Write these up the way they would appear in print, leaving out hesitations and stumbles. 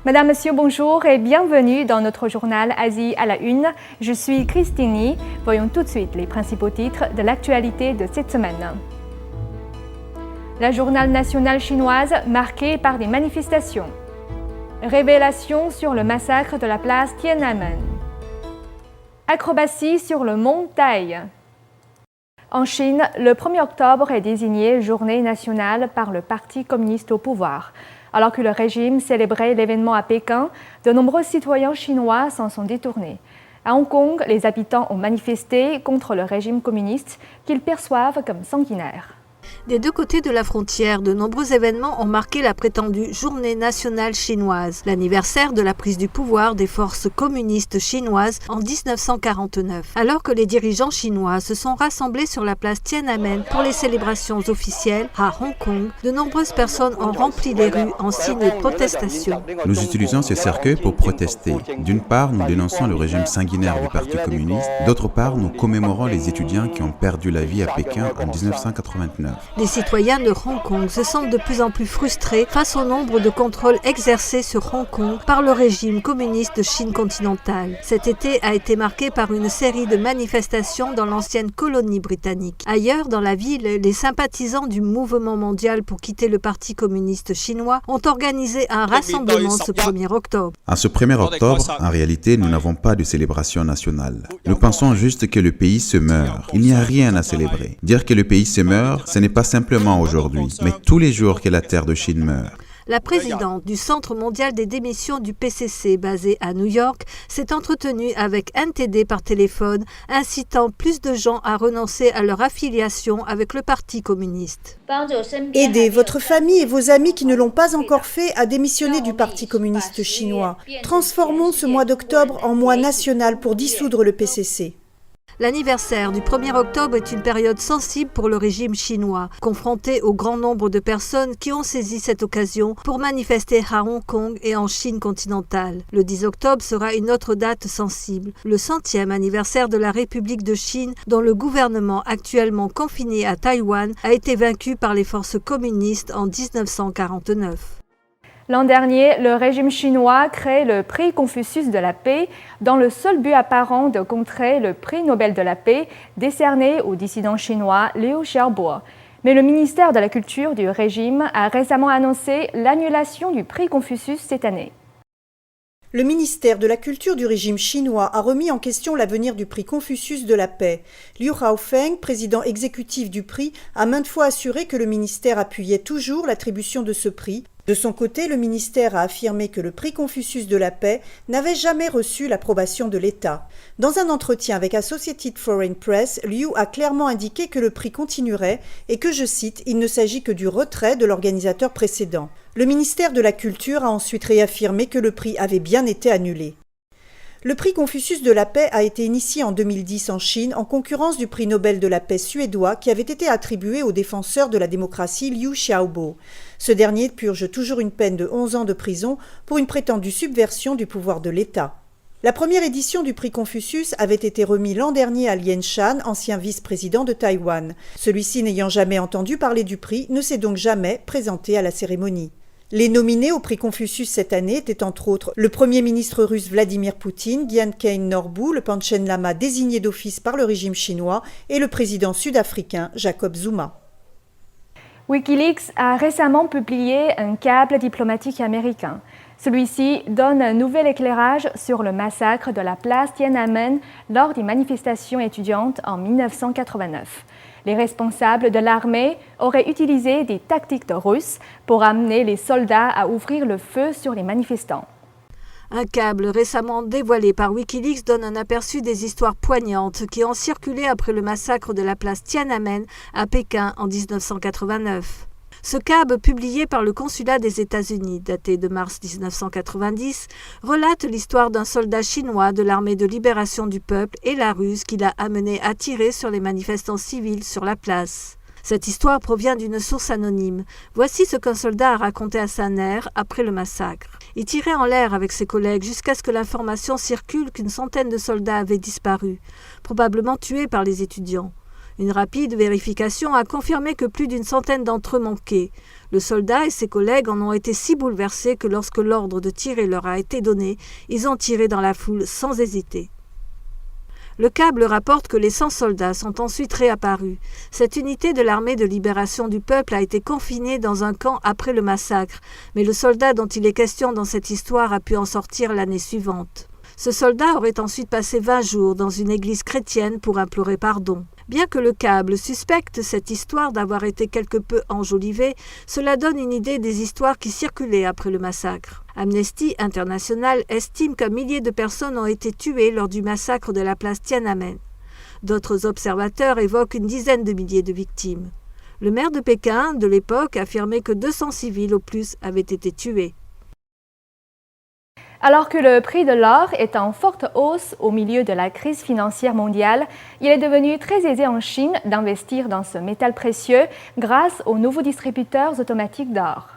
Madame, Monsieur, bonjour et bienvenue dans notre journal Asie à la une. Je suis Christine. Voyons tout de suite les principaux titres de l'actualité de cette semaine. La journal nationale chinoise marquée par des manifestations. Révélation sur le massacre de la place Tiananmen. Acrobatie sur le mont Tai. En Chine, le 1er octobre est désigné journée nationale par le Parti communiste au pouvoir. Alors que le régime célébrait l'événement à Pékin, de nombreux citoyens chinois s'en sont détournés. À Hong Kong, les habitants ont manifesté contre le régime communiste qu'ils perçoivent comme sanguinaire. Des deux côtés de la frontière, de nombreux événements ont marqué la prétendue journée nationale chinoise, l'anniversaire de la prise du pouvoir des forces communistes chinoises en 1949. Alors que les dirigeants chinois se sont rassemblés sur la place Tiananmen pour les célébrations officielles à Hong Kong, de nombreuses personnes ont rempli les rues en signe de protestation. Nous utilisons ces cercueils pour protester. D'une part, nous dénonçons le régime sanguinaire du Parti communiste. D'autre part, nous commémorons les étudiants qui ont perdu la vie à Pékin en 1989. Les citoyens de Hong Kong se sentent de plus en plus frustrés face au nombre de contrôles exercés sur Hong Kong par le régime communiste de Chine continentale. Cet été a été marqué par une série de manifestations dans l'ancienne colonie britannique. Ailleurs dans la ville, les sympathisants du mouvement mondial pour quitter le Parti communiste chinois ont organisé un rassemblement ce 1er octobre. À ce 1er octobre, en réalité, nous n'avons pas de célébration nationale. Nous pensons juste que le pays se meurt. Il n'y a rien à célébrer. Dire que le pays se meurt, ce n'est pas simplement aujourd'hui, mais tous les jours que la terre de Chine meurt. La présidente du Centre mondial des démissions du PCC, basé à New York, s'est entretenue avec NTD par téléphone, incitant plus de gens à renoncer à leur affiliation avec le Parti communiste. Aidez votre famille et vos amis qui ne l'ont pas encore fait à démissionner du Parti communiste chinois. Transformons ce mois d'octobre en mois national pour dissoudre le PCC. L'anniversaire du 1er octobre est une période sensible pour le régime chinois, confronté au grand nombre de personnes qui ont saisi cette occasion pour manifester à Hong Kong et en Chine continentale. Le 10 octobre sera une autre date sensible, le 100e anniversaire de la République de Chine, dont le gouvernement actuellement confiné à Taïwan a été vaincu par les forces communistes en 1949. L'an dernier, le régime chinois crée le prix Confucius de la paix dans le seul but apparent de contrer le prix Nobel de la paix décerné au dissident chinois Liu Xiaobo. Mais le ministère de la Culture du régime a récemment annoncé l'annulation du prix Confucius cette année. Le ministère de la Culture du régime chinois a remis en question l'avenir du prix Confucius de la paix. Liu Haofeng, président exécutif du prix, a maintes fois assuré que le ministère appuyait toujours l'attribution de ce prix. De son côté, le ministère a affirmé que le prix Confucius de la paix n'avait jamais reçu l'approbation de l'État. Dans un entretien avec Associated Foreign Press, Liu a clairement indiqué que le prix continuerait et que, je cite, « il ne s'agit que du retrait de l'organisateur précédent ». Le ministère de la Culture a ensuite réaffirmé que le prix avait bien été annulé. Le prix Confucius de la paix a été initié en 2010 en Chine en concurrence du prix Nobel de la paix suédois qui avait été attribué au défenseur de la démocratie Liu Xiaobo. Ce dernier purge toujours une peine de 11 ans de prison pour une prétendue subversion du pouvoir de l'État. La première édition du prix Confucius avait été remise l'an dernier à Lien Shan, ancien vice-président de Taïwan. Celui-ci, n'ayant jamais entendu parler du prix, ne s'est donc jamais présenté à la cérémonie. Les nominés au prix Confucius cette année étaient entre autres le Premier ministre russe Vladimir Poutine, Gyantkein Norbu, le Panchen Lama désigné d'office par le régime chinois, et le président sud-africain Jacob Zuma. Wikileaks a récemment publié un câble diplomatique américain. Celui-ci donne un nouvel éclairage sur le massacre de la place Tiananmen lors des manifestations étudiantes en 1989. Les responsables de l'armée auraient utilisé des tactiques russes pour amener les soldats à ouvrir le feu sur les manifestants. Un câble récemment dévoilé par Wikileaks donne un aperçu des histoires poignantes qui ont circulé après le massacre de la place Tiananmen à Pékin en 1989. Ce câble, publié par le consulat des États-Unis, daté de mars 1990, relate l'histoire d'un soldat chinois de l'armée de libération du peuple et la ruse qui l'a amené à tirer sur les manifestants civils sur la place. Cette histoire provient d'une source anonyme. Voici ce qu'un soldat a raconté à sa mère après le massacre. Il tirait en l'air avec ses collègues jusqu'à ce que l'information circule qu'une centaine de soldats avaient disparu, probablement tués par les étudiants. Une rapide vérification a confirmé que plus d'une centaine d'entre eux manquaient. Le soldat et ses collègues en ont été si bouleversés que lorsque l'ordre de tirer leur a été donné, ils ont tiré dans la foule sans hésiter. Le câble rapporte que les 100 soldats sont ensuite réapparus. Cette unité de l'armée de libération du peuple a été confinée dans un camp après le massacre, mais le soldat dont il est question dans cette histoire a pu en sortir l'année suivante. Ce soldat aurait ensuite passé 20 jours dans une église chrétienne pour implorer pardon. Bien que le câble suspecte cette histoire d'avoir été quelque peu enjolivée, cela donne une idée des histoires qui circulaient après le massacre. Amnesty International estime qu'un millier de personnes ont été tuées lors du massacre de la place Tiananmen. D'autres observateurs évoquent une dizaine de milliers de victimes. Le maire de Pékin, de l'époque, affirmait que 200 civils au plus avaient été tués. Alors que le prix de l'or est en forte hausse au milieu de la crise financière mondiale, il est devenu très aisé en Chine d'investir dans ce métal précieux grâce aux nouveaux distributeurs automatiques d'or.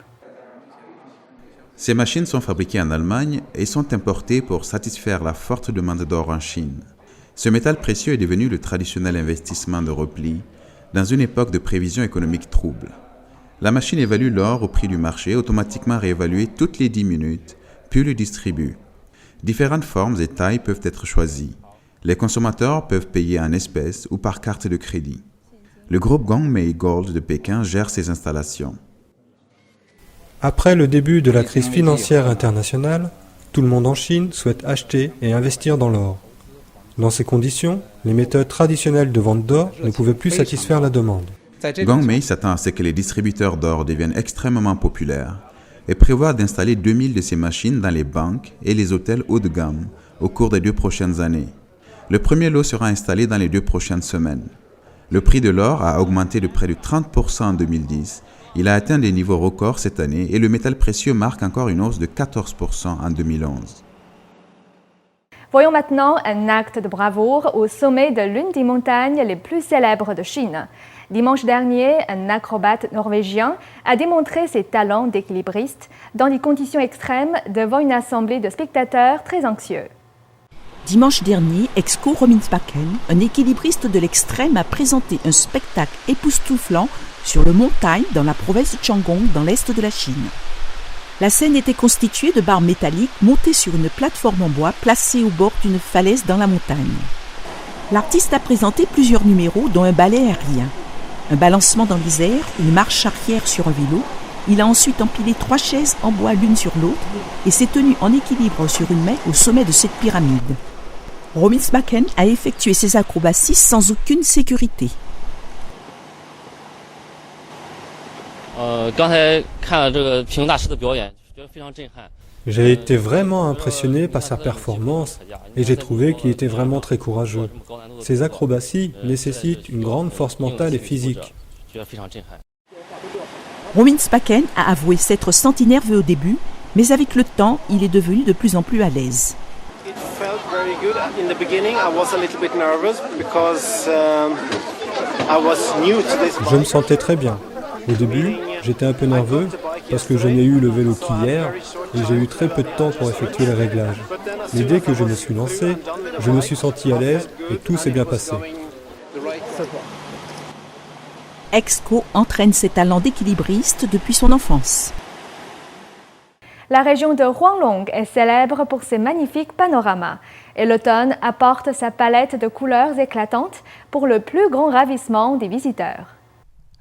Ces machines sont fabriquées en Allemagne et sont importées pour satisfaire la forte demande d'or en Chine. Ce métal précieux est devenu le traditionnel investissement de repli dans une époque de prévision économique trouble. La machine évalue l'or au prix du marché, automatiquement réévalué toutes les 10 minutes, puis le distribue. Différentes formes et tailles peuvent être choisies. Les consommateurs peuvent payer en espèces ou par carte de crédit. Le groupe Gongmei Gold de Pékin gère ces installations. Après le début de la crise financière internationale, tout le monde en Chine souhaite acheter et investir dans l'or. Dans ces conditions, les méthodes traditionnelles de vente d'or ne pouvaient plus satisfaire la demande. Gongmei s'attend à ce que les distributeurs d'or deviennent extrêmement populaires et prévoit d'installer 2000 de ces machines dans les banques et les hôtels haut de gamme au cours des 2 prochaines années. Le premier lot sera installé dans les 2 prochaines semaines. Le prix de l'or a augmenté de près de 30% en 2010. Il a atteint des niveaux records cette année et le métal précieux marque encore une hausse de 14% en 2011. Voyons maintenant un acte de bravoure au sommet de l'une des montagnes les plus célèbres de Chine. Dimanche dernier, un acrobate norvégien a démontré ses talents d'équilibriste dans des conditions extrêmes devant une assemblée de spectateurs très anxieux. Dimanche dernier, Exco Rominsbakken, un équilibriste de l'extrême, a présenté un spectacle époustouflant sur le mont Tai dans la province de Shandong, dans l'est de la Chine. La scène était constituée de barres métalliques montées sur une plateforme en bois placée au bord d'une falaise dans la montagne. L'artiste a présenté plusieurs numéros, dont un ballet aérien. Un balancement dans les airs, une marche arrière sur un vélo. Il a ensuite empilé 3 chaises en bois l'une sur l'autre et s'est tenu en équilibre sur une main au sommet de cette pyramide. Rominsbakken a effectué ses acrobaties sans aucune sécurité. J'ai été vraiment impressionné par sa performance et j'ai trouvé qu'il était vraiment très courageux. Ces acrobaties nécessitent une grande force mentale et physique. Rominsbakken a avoué s'être senti nerveux au début, mais avec le temps, il est devenu de plus en plus à l'aise. Je me sentais très bien. Au début, j'étais un peu nerveux parce que je n'ai eu le vélo qu'hier et j'ai eu très peu de temps pour effectuer les réglages. Mais dès que je me suis lancé, je me suis senti à l'aise et tout s'est bien passé. Exco entraîne ses talents d'équilibriste depuis son enfance. La région de Huanglong est célèbre pour ses magnifiques panoramas et l'automne apporte sa palette de couleurs éclatantes pour le plus grand ravissement des visiteurs.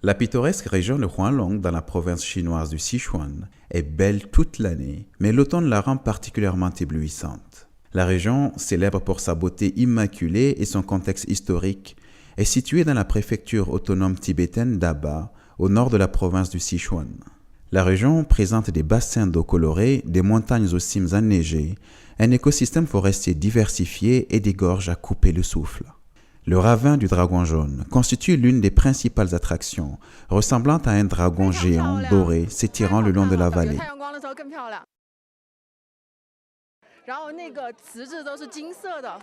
La pittoresque région de Huanglong dans la province chinoise du Sichuan est belle toute l'année, mais l'automne la rend particulièrement éblouissante. La région, célèbre pour sa beauté immaculée et son contexte historique, est située dans la préfecture autonome tibétaine d'Aba, au nord de la province du Sichuan. La région présente des bassins d'eau colorés, des montagnes aux cimes enneigées, un écosystème forestier diversifié et des gorges à couper le souffle. Le ravin du dragon jaune constitue l'une des principales attractions, ressemblant à un dragon géant doré s'étirant le long de la vallée.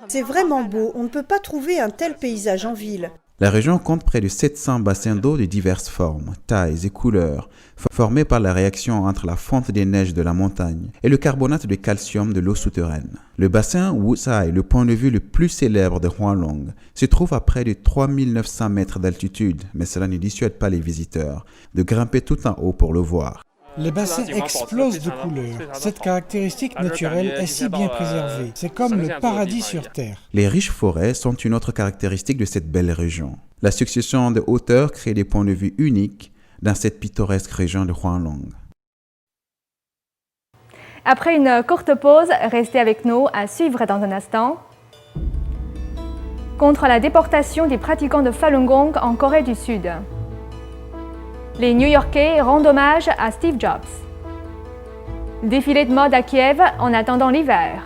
C'est vraiment beau, on ne peut pas trouver un tel paysage en ville. La région compte près de 700 bassins d'eau de diverses formes, tailles et couleurs, formés par la réaction entre la fonte des neiges de la montagne et le carbonate de calcium de l'eau souterraine. Le bassin Wusai, le point de vue le plus célèbre de Hualong, se trouve à près de 3900 mètres d'altitude, mais cela ne dissuade pas les visiteurs de grimper tout en haut pour le voir. Les bassins explosent de couleurs. Cette caractéristique naturelle est si bien préservée. C'est comme le paradis sur Terre. Les riches forêts sont une autre caractéristique de cette belle région. La succession de hauteurs crée des points de vue uniques dans cette pittoresque région de Hualong. Après une courte pause, restez avec nous à suivre dans un instant. Contre la déportation des pratiquants de Falun Gong en Corée du Sud. Les New-Yorkais rendent hommage à Steve Jobs. Défilé de mode à Kiev en attendant l'hiver.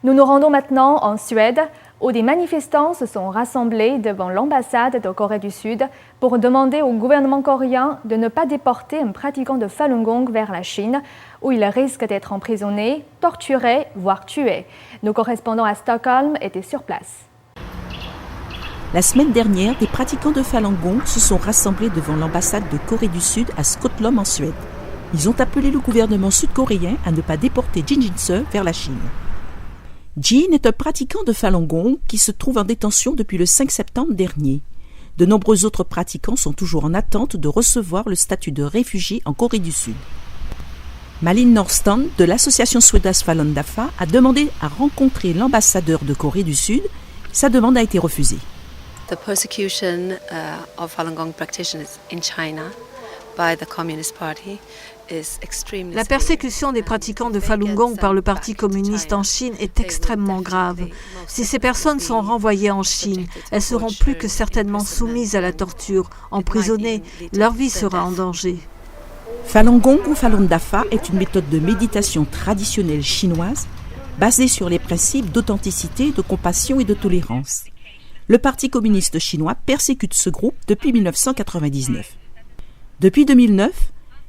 Nous nous rendons maintenant en Suède, où des manifestants se sont rassemblés devant l'ambassade de Corée du Sud pour demander au gouvernement coréen de ne pas déporter un pratiquant de Falun Gong vers la Chine, où il risque d'être emprisonné, torturé, voire tué. Nos correspondants à Stockholm étaient sur place. La semaine dernière, des pratiquants de Falun Gong se sont rassemblés devant l'ambassade de Corée du Sud à Stockholm en Suède. Ils ont appelé le gouvernement sud-coréen à ne pas déporter Jin Jin-seul vers la Chine. Jin est un pratiquant de Falun Gong qui se trouve en détention depuis le 5 septembre dernier. De nombreux autres pratiquants sont toujours en attente de recevoir le statut de réfugié en Corée du Sud. Malin Norstrand de l'association suédoise Falun Dafa a demandé à rencontrer l'ambassadeur de Corée du Sud. Sa demande a été refusée. The persecution of Falun Gong practitioners in China by the Communist Party is extremely. La persécution des pratiquants de Falun Gong par le Parti communiste en Chine est extrêmement grave. Si ces personnes sont renvoyées en Chine, elles seront plus que certainement soumises à la torture, emprisonnées, leur vie sera en danger. Falun Gong ou Falun Dafa est une méthode de méditation traditionnelle chinoise basée sur les principes d'authenticité, de compassion et de tolérance. Le Parti communiste chinois persécute ce groupe depuis 1999. Depuis 2009,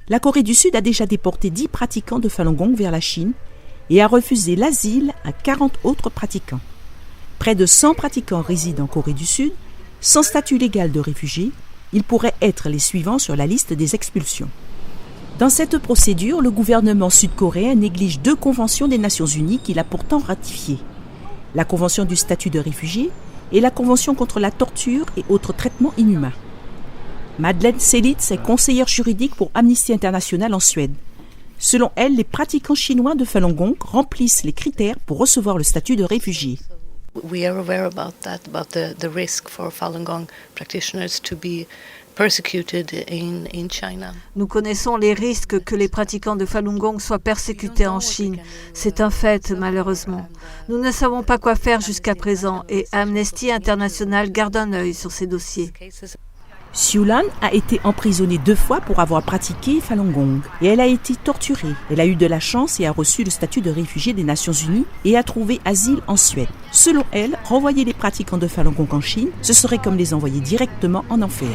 la Corée du Sud a déjà déporté 10 pratiquants de Falun Gong vers la Chine et a refusé l'asile à 40 autres pratiquants. Près de 100 pratiquants résident en Corée du Sud. Sans statut légal de réfugiés, ils pourraient être les suivants sur la liste des expulsions. Dans cette procédure, le gouvernement sud-coréen néglige 2 conventions des Nations Unies qu'il a pourtant ratifiées. La Convention du statut de réfugié et la Convention contre la torture et autres traitements inhumains. Madeleine Selitz est conseillère juridique pour Amnesty International en Suède. Selon elle, les pratiquants chinois de Falun Gong remplissent les critères pour recevoir le statut de réfugié. We are aware about that, about the risk for Falun Gong practitioners to be persecuted in China. Nous connaissons les risques que les pratiquants de Falun Gong soient persécutés en Chine. C'est un fait, malheureusement. Nous ne savons pas quoi faire jusqu'à présent et Amnesty International garde un œil sur ces dossiers. Siu Lan a été emprisonnée 2 fois pour avoir pratiqué Falun Gong et elle a été torturée. Elle a eu de la chance et a reçu le statut de réfugié des Nations Unies et a trouvé asile en Suède. Selon elle, renvoyer les pratiquants de Falun Gong en Chine, ce serait comme les envoyer directement en enfer.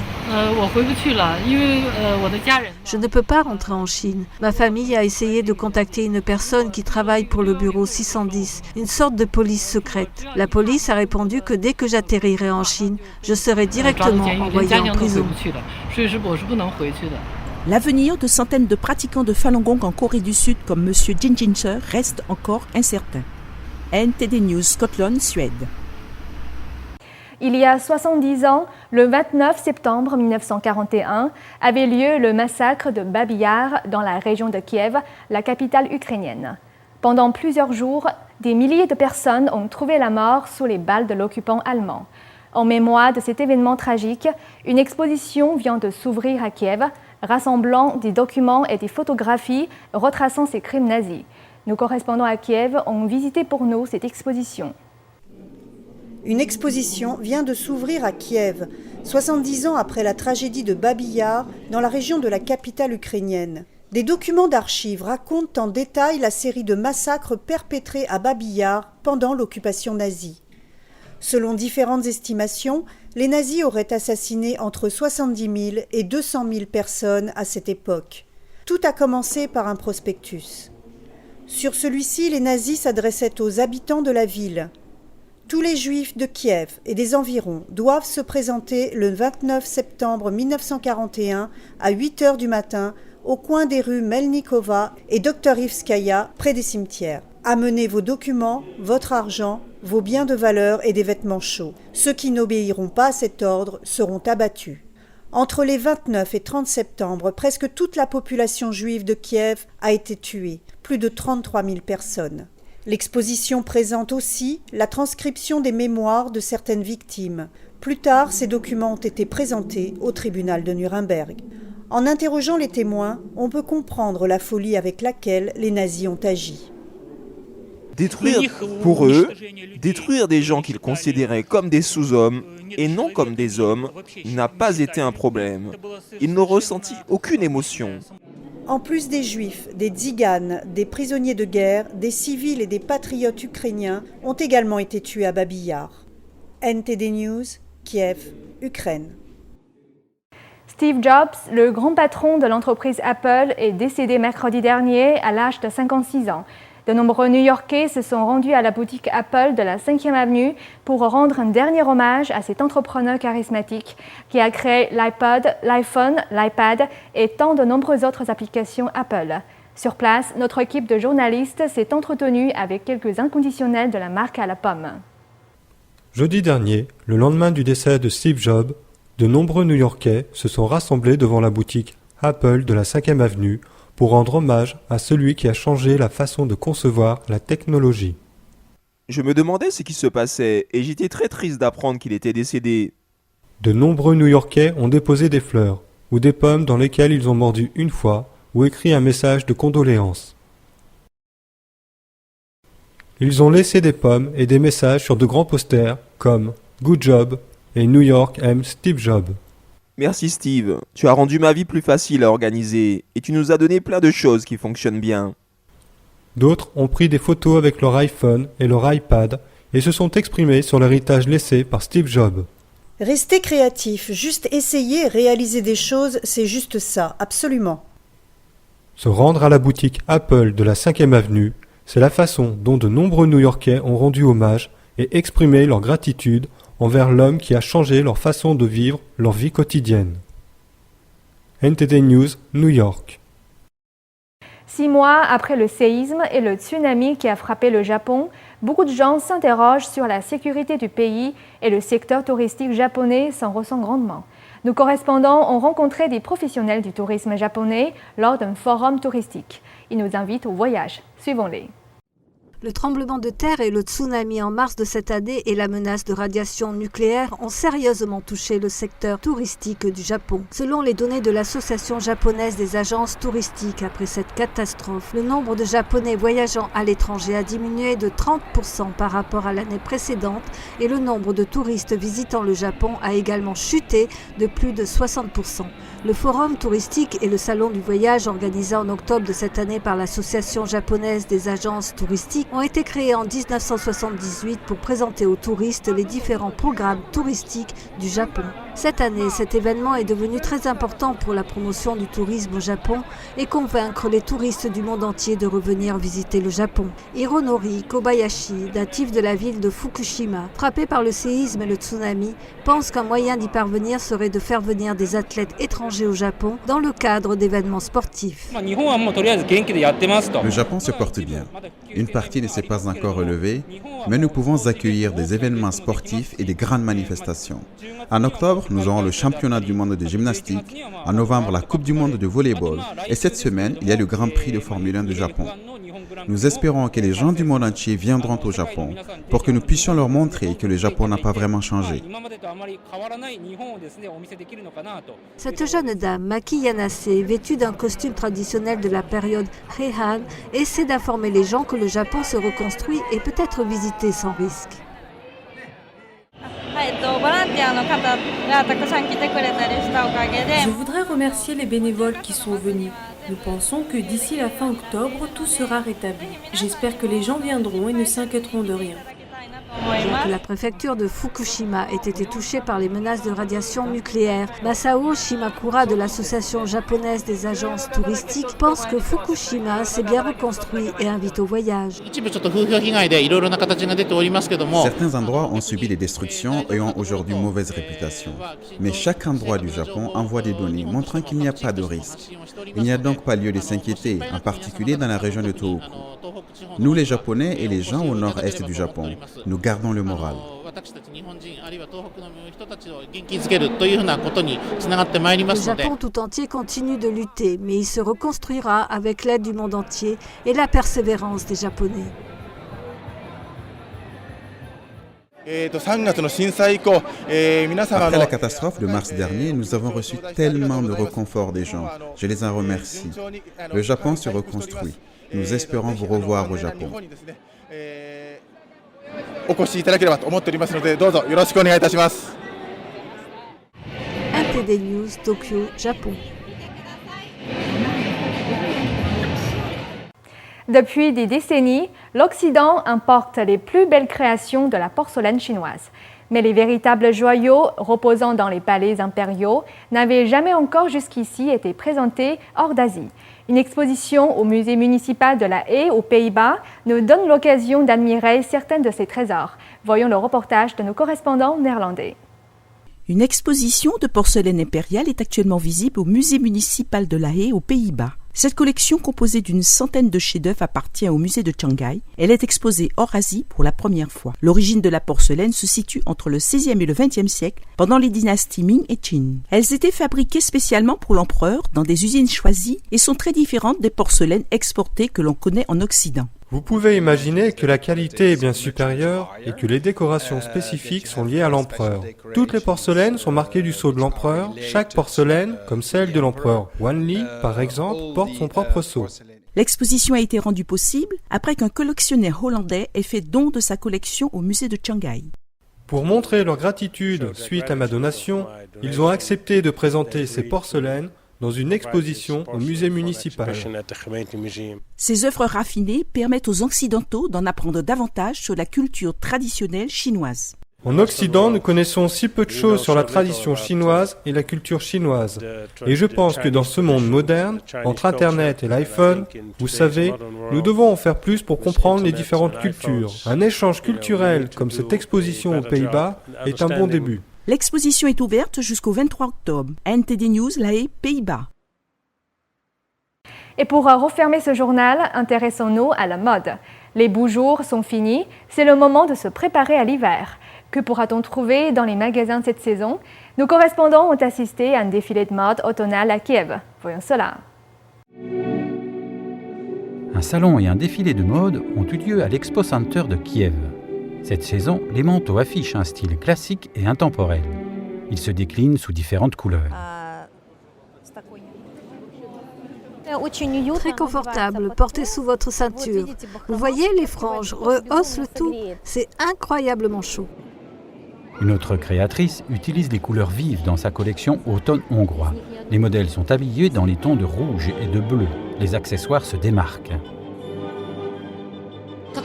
Je ne peux pas rentrer en Chine. Ma famille a essayé de contacter une personne qui travaille pour le bureau 610, une sorte de police secrète. La police a répondu que dès que j'atterrirai en Chine, je serai directement envoyé en prison. L'avenir de centaines de pratiquants de Falun Gong en Corée du Sud comme M. Jin Jin-seul reste encore incertain. NTD News Scotland, Suède. Il y a 70 ans, le 29 septembre 1941, avait lieu le massacre de Babi Yar dans la région de Kiev, la capitale ukrainienne. Pendant plusieurs jours, des milliers de personnes ont trouvé la mort sous les balles de l'occupant allemand. En mémoire de cet événement tragique, une exposition vient de s'ouvrir à Kiev, rassemblant des documents et des photographies retraçant ces crimes nazis. Nos correspondants à Kiev ont visité pour nous cette exposition. Une exposition vient de s'ouvrir à Kiev, 70 ans après la tragédie de Babi Yar, dans la région de la capitale ukrainienne. Des documents d'archives racontent en détail la série de massacres perpétrés à Babi Yar pendant l'occupation nazie. Selon différentes estimations, les nazis auraient assassiné entre 70 000 et 200 000 personnes à cette époque. Tout a commencé par un prospectus. Sur celui-ci, les nazis s'adressaient aux habitants de la ville. Tous les Juifs de Kiev et des environs doivent se présenter le 29 septembre 1941 à 8 h du matin au coin des rues Melnikova et Doktorivskaya, près des cimetières. Amenez vos documents, votre argent, vos biens de valeur et des vêtements chauds. Ceux qui n'obéiront pas à cet ordre seront abattus. Entre les 29 et 30 septembre, presque toute la population juive de Kiev a été tuée, plus de 33 000 personnes. L'exposition présente aussi la transcription des mémoires de certaines victimes. Plus tard, ces documents ont été présentés au tribunal de Nuremberg. En interrogeant les témoins, on peut comprendre la folie avec laquelle les nazis ont agi. Pour eux, détruire des gens qu'ils considéraient comme des sous-hommes et non comme des hommes n'a pas été un problème. Ils n'ont ressenti aucune émotion. En plus des juifs, des tziganes, des prisonniers de guerre, des civils et des patriotes ukrainiens ont également été tués à Babi Yar. NTD News, Kiev, Ukraine. Steve Jobs, le grand patron de l'entreprise Apple, est décédé mercredi dernier à l'âge de 56 ans. De nombreux New-Yorkais se sont rendus à la boutique Apple de la 5e avenue pour rendre un dernier hommage à cet entrepreneur charismatique qui a créé l'iPod, l'iPhone, l'iPad et tant de nombreuses autres applications Apple. Sur place, notre équipe de journalistes s'est entretenue avec quelques inconditionnels de la marque à la pomme. Jeudi dernier, le lendemain du décès de Steve Jobs, de nombreux New-Yorkais se sont rassemblés devant la boutique Apple de la 5e avenue pour rendre hommage à celui qui a changé la façon de concevoir la technologie. Je me demandais ce qui se passait et j'étais très triste d'apprendre qu'il était décédé. De nombreux New-Yorkais ont déposé des fleurs ou des pommes dans lesquelles ils ont mordu une fois ou écrit un message de condoléances. Ils ont laissé des pommes et des messages sur de grands posters comme « Good job » et « New York aime Steve Jobs ». Merci Steve, tu as rendu ma vie plus facile à organiser et tu nous as donné plein de choses qui fonctionnent bien. D'autres ont pris des photos avec leur iPhone et leur iPad et se sont exprimés sur l'héritage laissé par Steve Jobs. Restez créatif, juste essayer, réaliser des choses, c'est juste ça, absolument. Se rendre à la boutique Apple de la 5e avenue, c'est la façon dont de nombreux New-Yorkais ont rendu hommage et exprimé leur gratitude envers l'homme qui a changé leur façon de vivre leur vie quotidienne. NTD News, New York. 6 mois après le séisme et le tsunami qui a frappé le Japon, beaucoup de gens s'interrogent sur la sécurité du pays et le secteur touristique japonais s'en ressent grandement. Nos correspondants ont rencontré des professionnels du tourisme japonais lors d'un forum touristique. Ils nous invitent au voyage. Suivons-les. Le tremblement de terre et le tsunami en mars de cette année et la menace de radiation nucléaire ont sérieusement touché le secteur touristique du Japon. Selon les données de l'Association japonaise des agences touristiques, après cette catastrophe, le nombre de Japonais voyageant à l'étranger a diminué de 30% par rapport à l'année précédente et le nombre de touristes visitant le Japon a également chuté de plus de 60%. Le forum touristique et le salon du voyage organisé en octobre de cette année par l'Association japonaise des agences touristiques ont été créés en 1978 pour présenter aux touristes les différents programmes touristiques du Japon. Cette année, cet événement est devenu très important pour la promotion du tourisme au Japon et convaincre les touristes du monde entier de revenir visiter le Japon. Hironori Kobayashi, natif de la ville de Fukushima, frappé par le séisme et le tsunami, pense qu'un moyen d'y parvenir serait de faire venir des athlètes étrangers au Japon dans le cadre d'événements sportifs. Le Japon se porte bien. Une partie ne s'est pas encore relevée, mais nous pouvons accueillir des événements sportifs et des grandes manifestations. En octobre, nous aurons le championnat du monde de gymnastique, en novembre la Coupe du monde de volleyball et cette semaine, il y a le Grand Prix de Formule 1 du Japon. Nous espérons que les gens du monde entier viendront au Japon pour que nous puissions leur montrer que le Japon n'a pas vraiment changé. Cette jeune dame, Maki Yanase, vêtue d'un costume traditionnel de la période Heian, essaie d'informer les gens que le Japon se reconstruit et peut être visité sans risque. Je voudrais remercier les bénévoles qui sont venus. Nous pensons que d'ici la fin octobre, tout sera rétabli. J'espère que les gens viendront et ne s'inquiéteront de rien. Bien que la préfecture de Fukushima ait été touchée par les menaces de radiation nucléaire, Masao Shimakura de l'association japonaise des agences touristiques pense que Fukushima s'est bien reconstruit et invite au voyage. Certains endroits ont subi des destructions et ont aujourd'hui mauvaise réputation. Mais chaque endroit du Japon envoie des données montrant qu'il n'y a pas de risque. Il n'y a donc pas lieu de s'inquiéter, en particulier dans la région de Tohoku. Nous les Japonais et les gens au nord-est du Japon, nous gardons le moral. Le Japon tout entier continue de lutter, mais il se reconstruira avec l'aide du monde entier et la persévérance des Japonais. Après la catastrophe de mars dernier, nous avons reçu tellement de réconfort des gens. Je les en remercie. Le Japon se reconstruit. Nous espérons vous revoir au Japon. NTD News, Tokyo, Japon. Depuis des décennies, l'Occident importe les plus belles créations de la porcelaine chinoise. Mais les véritables joyaux reposant dans les palais impériaux n'avaient jamais encore jusqu'ici été présentés hors d'Asie. Une exposition au musée municipal de La Haye aux Pays-Bas nous donne l'occasion d'admirer certains de ces trésors. Voyons le reportage de nos correspondants néerlandais. Une exposition de porcelaine impériale est actuellement visible au musée municipal de La Haye aux Pays-Bas. Cette collection, composée d'une centaine de chefs-d'œuvre, appartient au musée de Shanghai. Elle est exposée hors Asie pour la première fois. L'origine de la porcelaine se situe entre le XVIe et le XXe siècle, pendant les dynasties Ming et Qin. Elles étaient fabriquées spécialement pour l'empereur dans des usines choisies et sont très différentes des porcelaines exportées que l'on connaît en Occident. Vous pouvez imaginer que la qualité est bien supérieure et que les décorations spécifiques sont liées à l'empereur. Toutes les porcelaines sont marquées du sceau de l'empereur. Chaque porcelaine, comme celle de l'empereur Wanli par exemple, porte son propre sceau. L'exposition a été rendue possible après qu'un collectionneur hollandais ait fait don de sa collection au musée de Shanghai. Pour montrer leur gratitude suite à ma donation, ils ont accepté de présenter ces porcelaines dans une exposition au musée municipal. Ces œuvres raffinées permettent aux Occidentaux d'en apprendre davantage sur la culture traditionnelle chinoise. En Occident, nous connaissons si peu de choses sur la tradition chinoise et la culture chinoise. Et je pense que dans ce monde moderne, entre Internet et l'iPhone, vous savez, nous devons en faire plus pour comprendre les différentes cultures. Un échange culturel comme cette exposition aux Pays-Bas est un bon début. L'exposition est ouverte jusqu'au 23 octobre. NTD News, La Haye, Pays-Bas. Et pour refermer ce journal, intéressons-nous à la mode. Les beaux jours sont finis, c'est le moment de se préparer à l'hiver. Que pourra-t-on trouver dans les magasins cette saison? Nos correspondants ont assisté à un défilé de mode automnal à Kiev. Voyons cela. Un salon et un défilé de mode ont eu lieu à l'Expo Center de Kiev. Cette saison, les manteaux affichent un style classique et intemporel. Ils se déclinent sous différentes couleurs. Très confortable, porté sous votre ceinture. Vous voyez, les franges rehaussent le tout. C'est incroyablement chaud. Une autre créatrice utilise les couleurs vives dans sa collection automne hongrois. Les modèles sont habillés dans les tons de rouge et de bleu. Les accessoires se démarquent.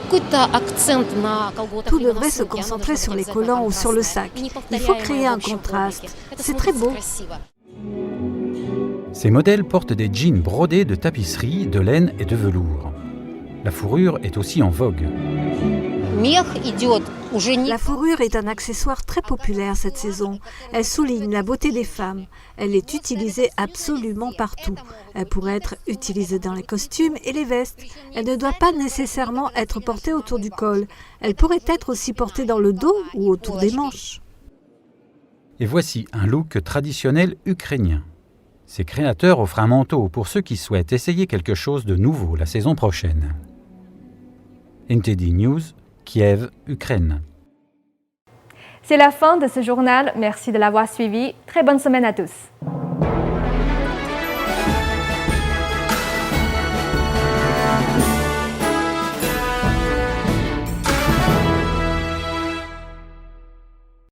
Tout devrait se concentrer sur les collants ou sur le sac. Il faut créer un contraste. C'est très beau. Ces modèles portent des jeans brodés de tapisserie, de laine et de velours. La fourrure est aussi en vogue. La fourrure est un accessoire très populaire cette saison. Elle souligne la beauté des femmes. Elle est utilisée absolument partout. Elle pourrait être utilisée dans les costumes et les vestes. Elle ne doit pas nécessairement être portée autour du col. Elle pourrait être aussi portée dans le dos ou autour des manches. Et voici un look traditionnel ukrainien. Ces créateurs offrent un manteau pour ceux qui souhaitent essayer quelque chose de nouveau la saison prochaine. NTD News, Kiev, Ukraine. C'est la fin de ce journal. Merci de l'avoir suivi. Très bonne semaine à tous.